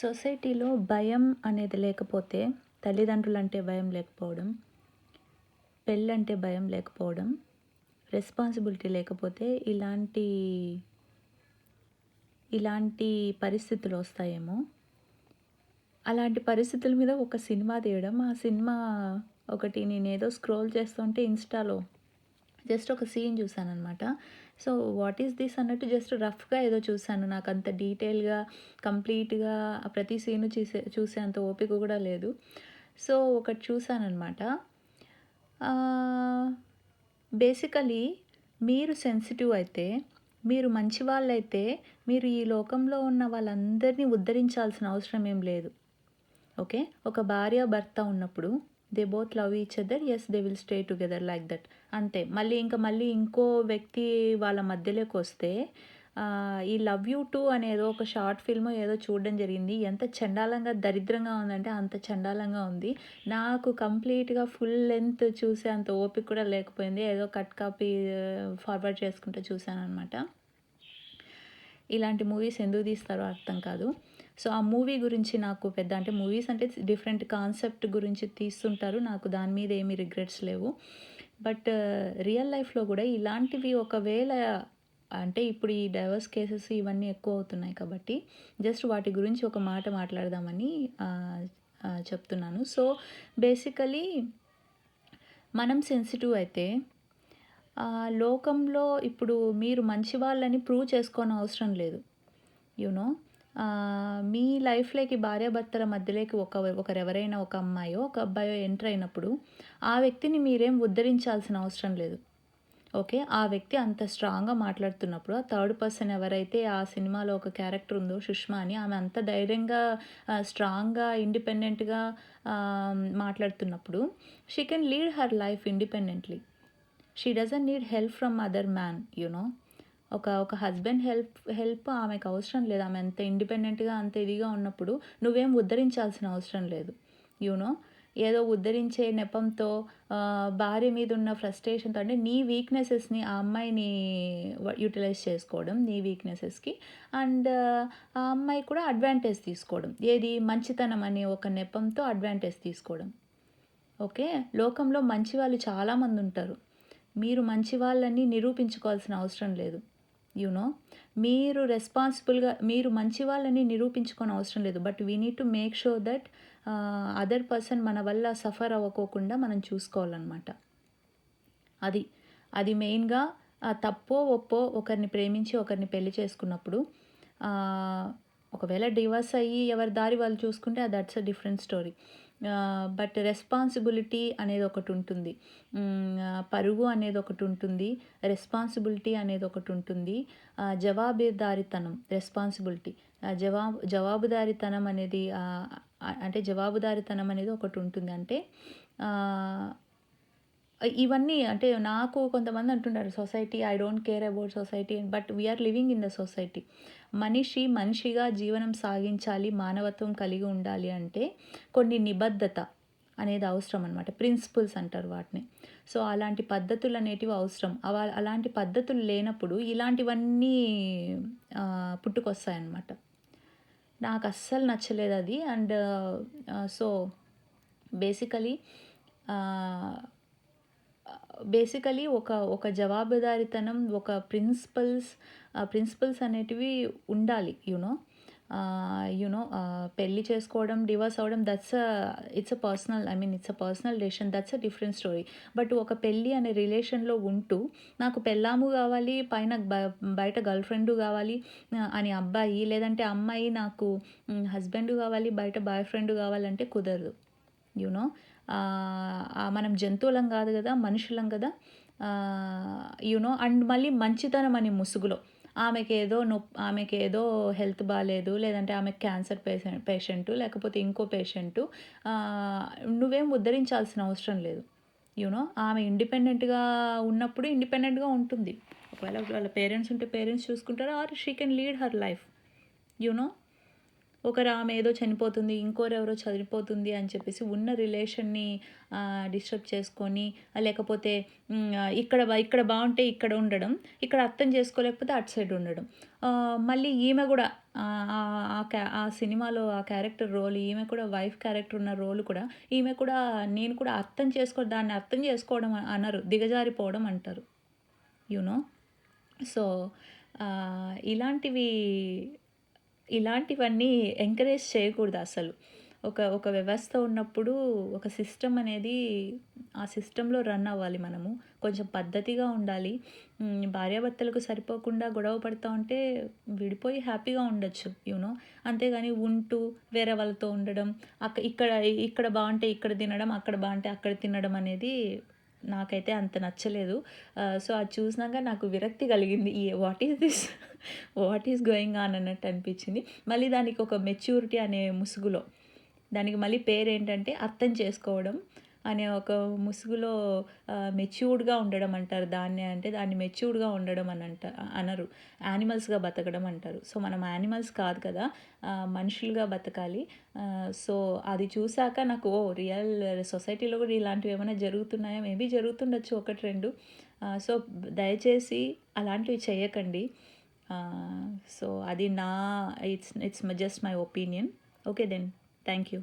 సొసైటీలో భయం అనేది లేకపోతే, తల్లిదండ్రులంటే భయం లేకపోవడం, పెళ్ళంటే భయం లేకపోవడం, రెస్పాన్సిబిలిటీ లేకపోతే ఇలాంటి పరిస్థితులు వస్తాయేమో. అలాంటి పరిస్థితుల మీద ఒక సినిమా తీయడం. ఆ సినిమా ఒకటి నేనేదో స్క్రోల్ చేస్తుంటే ఇన్‌స్టాలో జస్ట్ ఒక సీన్ చూసాననమాట. సో, వాట్ ఈస్ దిస్ అన్నట్టు జస్ట్ రఫ్‌గా ఏదో చూసాను. నాకంత డీటెయిల్‌గా, కంప్లీట్‌గా ప్రతి సీను చూసేంత ఓపిక కూడా లేదు. సో, ఒకటి చూసాననమాట. ఆహ్, బేసికలీ మీరు సెన్సిటివ్ అయితే, మీరు మంచివాళ్ళైతే, మీరు ఈ లోకంలో ఉన్న వాళ్ళందరినీ ఉద్ధరించాల్సిన అవసరం ఏం లేదు. ఓకే. ఒక భార్య, భర్త ఉన్నప్పుడు they both love each other. Yes, they will stay together like that. అంతే. మళ్ళీ ఇంకో వ్యక్తి వాళ్ళ మధ్యలోకొస్తే ఈ 'లవ్ యూ టూ' అనేదో ఒక షార్ట్ ఫిల్మో ఏదో చూడడం జరిగింది. ఎంత చండాలంగా, దరిద్రంగా ఉందంటే అంత చండాలంగా ఉంది. నాకు కంప్లీట్‌గా ఫుల్ లెంత్ చూసే అంత ఓపిక కూడా లేకపోయింది. ఏదో కట్ కాపీ ఫార్వర్డ్ చేసుకుంటూ చూసాననమాట. ఇలాంటి మూవీస్ ఎందుకు తీస్తారో అర్థం కాదు. సో, ఆ మూవీ గురించి నాకు పెద్ద అంటే మూవీస్ అంటే డిఫరెంట్ కాన్సెప్ట్ గురించి తీస్తుంటారు. నాకు దాని మీద ఏమీ రిగ్రెట్స్ లేవు. బట్ రియల్ లైఫ్‌లో కూడా ఇలాంటివి ఒకవేళ అంటే ఇప్పుడు ఈ డైవర్స్ కేసెస్ ఇవన్నీ ఎక్కువ అవుతున్నాయి కాబట్టి జస్ట్ వాటి గురించి ఒక మాట మాట్లాడదామని చెప్తున్నాను. సో, బేసికలీ మనం సెన్సిటివ్ అయితే లోకంలో ఇప్పుడు మీరు మంచి వాళ్ళని ప్రూవ్ చేసుకోనవసరం లేదు. యూ నో మీ లైఫ్‌లోకి భార్యాభర్తల మధ్యలోకి ఒకరెవరైనా ఒక అమ్మాయో, ఒక అబ్బాయో ఎంటర్ అయినప్పుడు ఆ వ్యక్తిని మీరేం ఉద్ధరించాల్సిన అవసరం లేదు. ఓకే. ఆ వ్యక్తి అంత స్ట్రాంగ్‌గా మాట్లాడుతున్నప్పుడు, ఆ థర్డ్ పర్సన్ ఎవరైతే ఆ సినిమాలో ఒక క్యారెక్టర్ ఉందో 'సుష్మా' అని, ఆమె అంత ధైర్యంగా స్ట్రాంగ్‌గా, ఇండిపెండెంట్‌గా మాట్లాడుతున్నప్పుడు she can lead her life independently. She doesn't need help from other man. ఒక హస్బెండ్ హెల్ప్ ఆమెకు అవసరం లేదు. ఆమె అంత ఇండిపెండెంట్‌గా, అంత ఇదిగా ఉన్నప్పుడు నువ్వేం ఉద్ధరించాల్సిన అవసరం లేదు. యూనో ఏదో ఉద్ధరించే నెపంతో భార్య మీద ఉన్న ఫ్రస్ట్రేషన్‌తో అంటే నీ వీక్‌నెసెస్‌ని ఆ అమ్మాయిని యుటిలైజ్ చేసుకోవడం, నీ వీక్‌నెసెస్‌కి. అండ్ ఆ అమ్మాయి కూడా అడ్వాంటేజ్ తీసుకోవడం. ఏది మంచితనం అనే ఒక నెపంతో అడ్వాంటేజ్ తీసుకోవడం. ఓకే. లోకంలో మంచి వాళ్ళు చాలామంది ఉంటారు. మీరు మంచి వాళ్ళని నిరూపించుకోవాల్సిన అవసరం లేదు. నో మీరు మంచి వాళ్ళని నిరూపించుకోని అవసరం లేదు. But we need to make sure that other person మన వల్ల సఫర్ అవ్వకోకుండా మనం చూసుకోవాలన్నమాట. అది మెయిన్‌గా తప్పో ఒప్పో ఒకరిని ప్రేమించి ఒకరిని పెళ్లి చేసుకున్నప్పుడు ఒకవేళ డివోర్స్ అయ్యి ఎవరి దారి వాళ్ళు చూసుకుంటే that's a different story. But responsibility అనేది ఒకటి ఉంటుంది. పరువు అనేది ఒకటి ఉంటుంది. రెస్పాన్సిబిలిటీ అనేది ఒకటి ఉంటుంది. జవాబుదారీతనం, రెస్పాన్సిబిలిటీ, జవాబుదారీతనం అనేది అంటే జవాబుదారీతనం అనేది ఒకటి ఉంటుంది. అంటే ఇవన్నీ అంటే నాకు కొంతమంది అంటుంటారు society, I don't care about society, but we are living in the society. మనిషిగా జీవనం సాగించాలి, మానవత్వం కలిగి ఉండాలి అంటే కొన్ని నిబద్ధత అనేది అవసరం అనమాట. ప్రిన్సిపల్స్ అంటారు వాటిని. సో, అలాంటి పద్ధతులు అనేటివి అవసరం. అలాంటి పద్ధతులు లేనప్పుడు ఇలాంటివన్నీ పుట్టుకొస్తాయన్నమాట. నాకు అస్సలు నచ్చలేదు అది. అండ్ సో బేసికలీ ఒక జవాబుదారీతనం, ఒక ప్రిన్సిపల్స్ అనేటివి ఉండాలి. పెళ్లి చేసుకోవడం, డివోర్స్ అవ్వడం it's a personal decision. That's a different story. But ఒక పెళ్ళి అనే రిలేషన్లో ఉంటూ నాకు పెళ్ళాము కావాలి, పైన బయట గర్ల్ ఫ్రెండు కావాలి అని అబ్బాయి, లేదంటే అమ్మాయి నాకు హస్బెండ్ కావాలి, బయట బాయ్ ఫ్రెండ్ కావాలంటే కుదరదు. మనం జంతువులం కాదు కదా, మనుషులం కదా. అండ్ మళ్ళీ మంచితనం అనే ముసుగులో ఆమెకేదో హెల్త్ బాగాలేదు, లేదంటే ఆమెకు క్యాన్సర్ పేషెంటు, లేకపోతే ఇంకో పేషెంటు, నువ్వేం ఉద్ధరించాల్సిన అవసరం లేదు. ఆమె ఇండిపెండెంట్గా ఉన్నప్పుడు ఇండిపెండెంట్గా ఉంటుంది. ఒకవేళ వాళ్ళ పేరెంట్స్ ఉంటే పేరెంట్స్ చూసుకుంటారు, or she can lead her life. ఆమె ఏదో చనిపోతుంది, ఇంకోరెవరో చనిపోతుంది అని చెప్పేసి ఉన్న రిలేషన్‌ని డిస్టర్బ్ చేసుకొని, లేకపోతే ఇక్కడ బావుంటే ఇక్కడ ఉండడం, ఇక్కడ అర్థం చేసుకోలేకపోతే అటు సైడ్ ఉండడం. మళ్ళీ ఈమె గూడా ఆ సినిమాలో ఆ క్యారెక్టర్ రోల్, ఈమె కూడా వైఫ్ క్యారెక్టర్ ఉన్న రోల్ కూడా, ఈమె కూడా నేను కూడా దాన్ని అర్థం చేసుకోవడం అనరు, దిగజారిపోవడం అంటారు. You know. సో, ఇలాంటివి ఇలాంటివన్నీ ఎంకరేజ్ చేయకూడదు అసలు. ఒక వ్యవస్థ ఉన్నప్పుడు ఒక సిస్టమ్ అనేది, ఆ సిస్టంలో రన్ అవ్వాలి మనము. కొంచెం పద్ధతిగా ఉండాలి. భార్యాభర్తలకు సరిపోకుండా గొడవ పడతా ఉంటే విడిపోయి హ్యాపీగా ఉండొచ్చు. అంతేగాని ఉంటూ వేరే వాళ్ళతో ఉండడం, ఇక్కడ బావుంటే ఇక్కడ తినడం, అక్కడ బావుంటే అక్కడ తినడం అనేది నాకైతే అంత నచ్చలేదు. సో, అది చూసినాక నాకు విరక్తి కలిగింది. వాట్ ఈస్ గోయింగ్ ఆన్ అన్నట్టు అనిపించింది. మళ్ళీ దానికి ఒక మెచ్యూరిటీ అనే ముసుగులో, దానికి మళ్ళీ పేరేంటంటే అర్థం చేసుకోవడం అనే ఒక ముసుగులో మెచ్యూర్డ్‌గా ఉండడం అంటారు దాన్ని. అంటే దాన్ని మెచ్యూర్డ్‌గా ఉండడం అని అనరు. యానిమల్స్‌గా బతకడం అంటారు. సో, మనం యానిమల్స్ కాదు కదా! మనుషులుగా బతకాలి. సో, అది చూసాక నాకు రియల్ సొసైటీలో కూడా ఇలాంటివి ఏమైనా జరుగుతున్నాయా? మేబీ జరుగుతుండొచ్చు 1, 2. సో, దయచేసి అలాంటివి చేయకండి. సో, అది it's just my opinion. Okay then. Thank you.